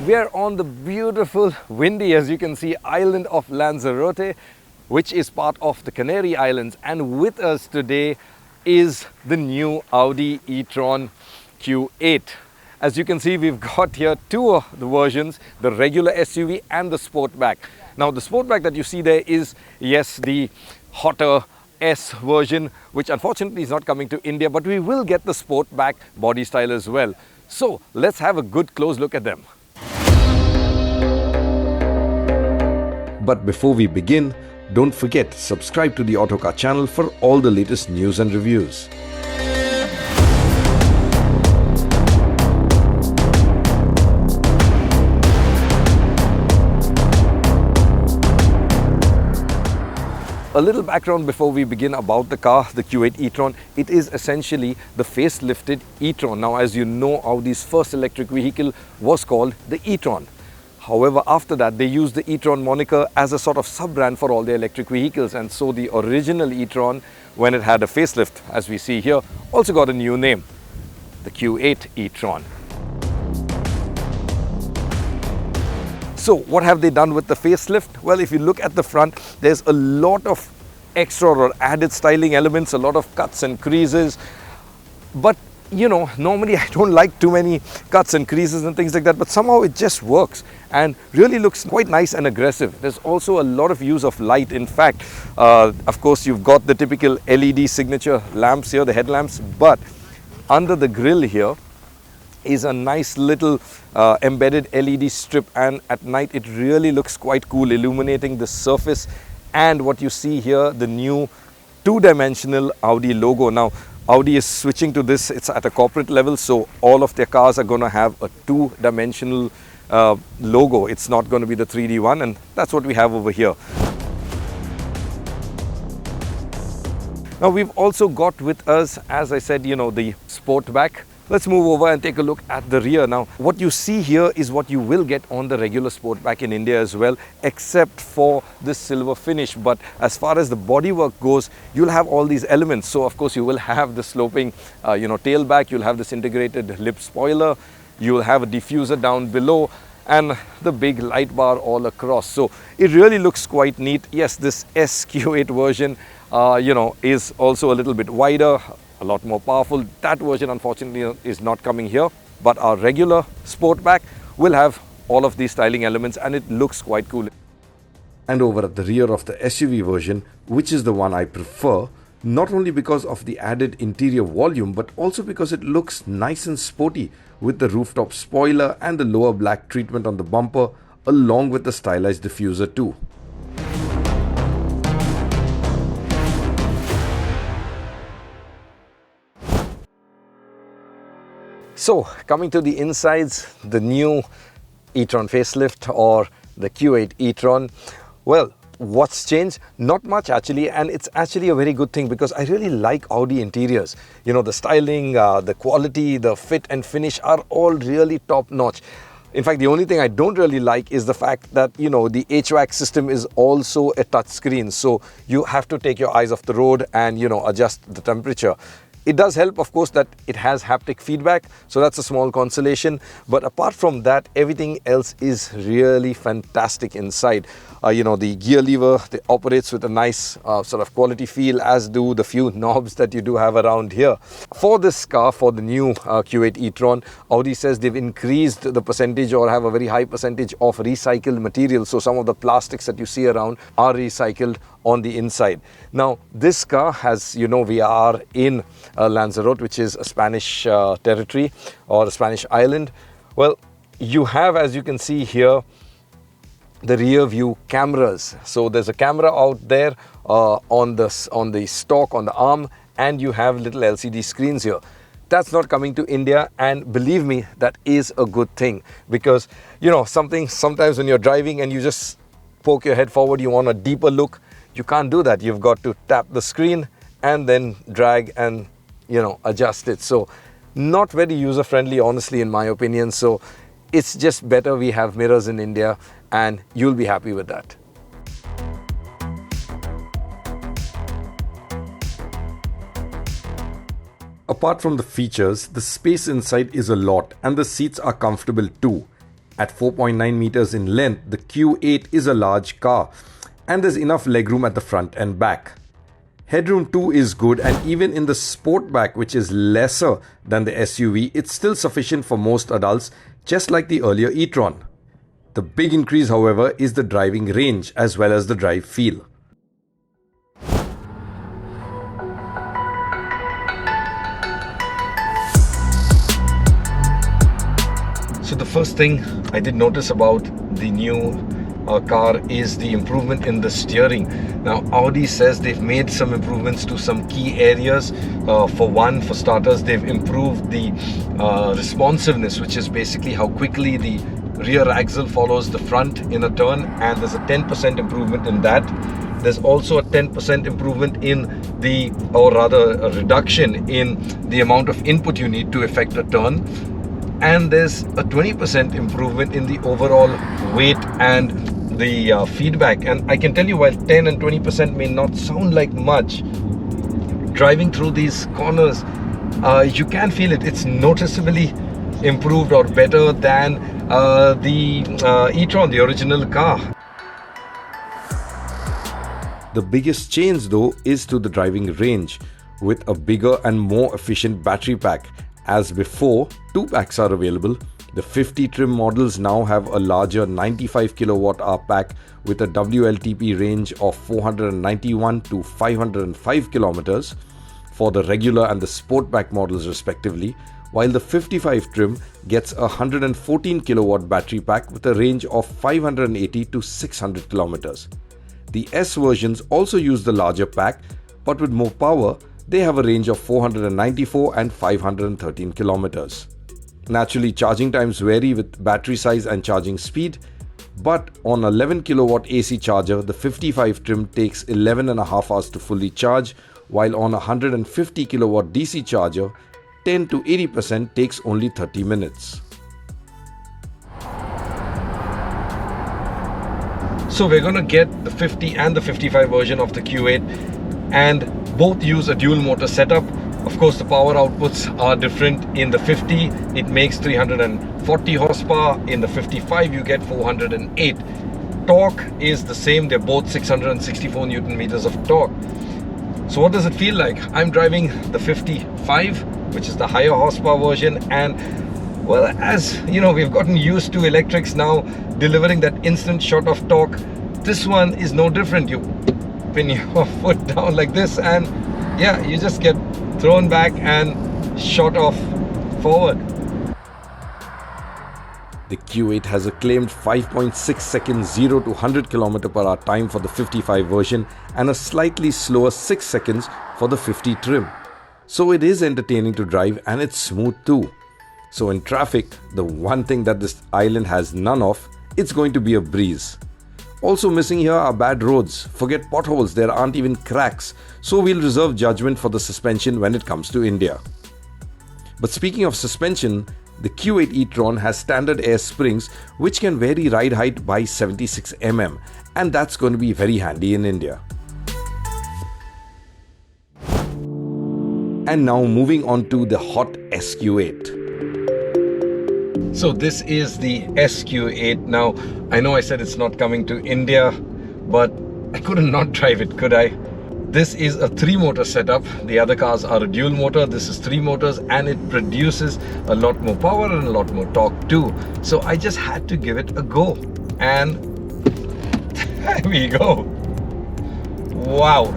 We're on the beautiful, windy, as you can see, island of Lanzarote, which is part of the Canary Islands. And with us today is the new Audi e-tron Q8. As you can see, we've got here two of the versions, the regular SUV and the Sportback. Now, the Sportback that you see there is, yes, the hotter S version, which unfortunately is not coming to India, but we will get the Sportback body style as well. So let's have a good close look at them. But before we begin, don't forget to subscribe to the Autocar channel for all the latest news and reviews. A little background before we begin about the car, the Q8 e-tron. It is essentially the facelifted e-tron. Now, as you know, Audi's first electric vehicle was called the e-tron. However, after that, they used the e-tron moniker as a sort of sub-brand for all their electric vehicles. And so the original e-tron, when it had a facelift, as we see here, also got a new name, the Q8 e-tron. So what have they done with the facelift? Well, if you look at the front, there's a lot of extra or added styling elements, a lot of cuts and creases. But you know, normally I don't like too many cuts and creases and things like that, but somehow it just works and really looks quite nice and aggressive. There's also a lot of use of light. In fact, of course, you've got the typical LED signature lamps here, the headlamps, but under the grille here is a nice little embedded LED strip, and at night it really looks quite cool, illuminating the surface. And what you see here, the new two-dimensional Audi logo. Now, Audi is switching to this. It's at a corporate level, so all of their cars are going to have a two-dimensional logo. It's not going to be the 3D one, and that's what we have over here. Now, we've also got with us, as I said, you know, the Sportback. Let's move over and take a look at the rear. Now, what you see here is what you will get on the regular Sportback in India as well, except for this silver finish. But as far as the bodywork goes, you'll have all these elements. So, of course, you will have the sloping, tailback. You'll have this integrated lip spoiler. You'll have a diffuser down below and the big light bar all across. So, it really looks quite neat. Yes, this SQ8 version, is also a little bit wider, a lot more powerful. That version unfortunately is not coming here, but our regular Sportback will have all of these styling elements and it looks quite cool. And over at the rear of the SUV version, which is the one I prefer, not only because of the added interior volume, but also because it looks nice and sporty with the rooftop spoiler and the lower black treatment on the bumper, along with the stylized diffuser too. So, coming to the insides, the new e-tron facelift or the Q8 e-tron. Well, what's changed? Not much actually, and it's actually a very good thing because I really like Audi interiors. You know, the styling, the quality, the fit and finish are all really top notch. In fact, the only thing I don't really like is the fact that, you know, the HVAC system is also a touch screen. So you have to take your eyes off the road and, you know, adjust the temperature. It does help, of course, that it has haptic feedback, so that's a small consolation. But apart from that, everything else is really fantastic inside. The gear lever, it operates with a nice sort of quality feel, as do the few knobs that you do have around here. For this car, for the new Q8 e-tron, Audi says they've increased the percentage or have a very high percentage of recycled material. So some of the plastics that you see around are recycled on the inside. Now, this car has, we are in Lanzarote, which is a Spanish territory or a Spanish island. Well, you have, as you can see here, the rear view cameras. So there's a camera out there on the stalk, on the arm, and you have little LCD screens here. That's not coming to India, and believe me, that is a good thing, because sometimes when you're driving and you just poke your head forward, you want a deeper look. You can't do that. You've got to tap the screen and then drag and adjust it. So not very user friendly, honestly, in my opinion. So it's just better we have mirrors in India, and you'll be happy with that. Apart from the features, the space inside is a lot and the seats are comfortable too. At 4.9 meters in length, the Q8 is a large car, and there's enough legroom at the front and back. Headroom too is good, and even in the Sportback, which is lesser than the SUV, it's still sufficient for most adults, just like the earlier e-tron. The big increase, however, is the driving range as well as the drive feel. So the first thing I did notice about the new car is the improvement in the steering. Now Audi says they've made some improvements to some key areas. For starters, they've improved the responsiveness, which is basically how quickly the rear axle follows the front in a turn, and there's a 10% improvement in that. There's also a 10% improvement in a reduction in the amount of input you need to effect a turn. And there's a 20% improvement in the overall weight and the feedback. And I can tell you, while 10 and 20% may not sound like much, driving through these corners, you can feel it. It's noticeably improved or better than the e-tron, the original car. The biggest change though is to the driving range, with a bigger and more efficient battery pack. As before, 2 packs are available. The 50 trim models now have a larger 95 kWh pack with a WLTP range of 491 to 505 kilometers for the regular and the Sportback models respectively, while the 55 trim gets a 114 kilowatt battery pack with a range of 580 to 600 kilometers. The S versions also use the larger pack, but with more power. They have a range of 494 and 513 kilometers. Naturally, charging times vary with battery size and charging speed, but on 11 kilowatt AC charger, the 55 trim takes 11.5 hours to fully charge, while on a 150 kilowatt DC charger, 10 to 80% takes only 30 minutes. So we're going to get the 50 and the 55 version of the Q8, and both use a dual motor setup. Of course, the power outputs are different. In the 50, it makes 340 horsepower. In the 55, you get 408. Torque is the same. They're both 664 Newton meters of torque. So what does it feel like? I'm driving the 55, which is the higher horsepower version, and well, as you know, we've gotten used to electrics now delivering that instant shot of torque. This one is no different. You pin your foot down like this, and yeah, you just get thrown back and shot off forward. The Q8 has a claimed 5.6 seconds 0 to 100 km/h time for the 55 version and a slightly slower 6 seconds for the 50 trim. So it is entertaining to drive, and it's smooth too. So in traffic, the one thing that this island has none of, it's going to be a breeze. Also missing here are bad roads. Forget potholes, there aren't even cracks. So we'll reserve judgment for the suspension when it comes to India. But speaking of suspension, the Q8 e-tron has standard air springs which can vary ride height by 76 mm, and that's going to be very handy in India. And now moving on to the hot SQ8. So this is the SQ8. Now, I know I said it's not coming to India, but I couldn't not drive it, could I? This is a 3-motor setup. The other cars are a dual motor. This is 3 motors, and it produces a lot more power and a lot more torque too. So I just had to give it a go. And there we go. Wow.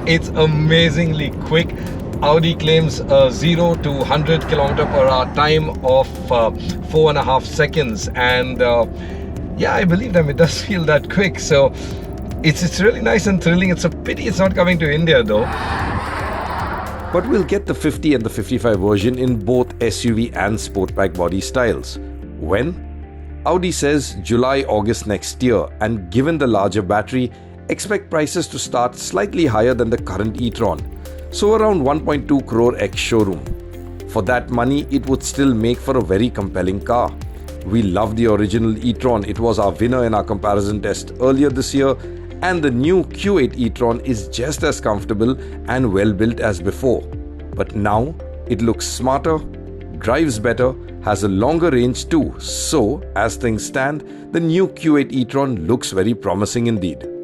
It's amazingly quick. Audi claims a 0 to 100 km/h time of 4.5 seconds, and yeah, I believe them. It does feel that quick. So it's really nice and thrilling. It's a pity it's not coming to India though. But we'll get the 50 and the 55 version in both SUV and Sportback body styles. When? Audi says July, August next year, and given the larger battery, expect prices to start slightly higher than the current e-tron. So around 1.2 crore ex-showroom. For that money, it would still make for a very compelling car. We love the original e-tron. It was our winner in our comparison test earlier this year, and the new Q8 e-tron is just as comfortable and well built as before. But now, it looks smarter, drives better, has a longer range too. So, as things stand, the new Q8 e-tron looks very promising indeed.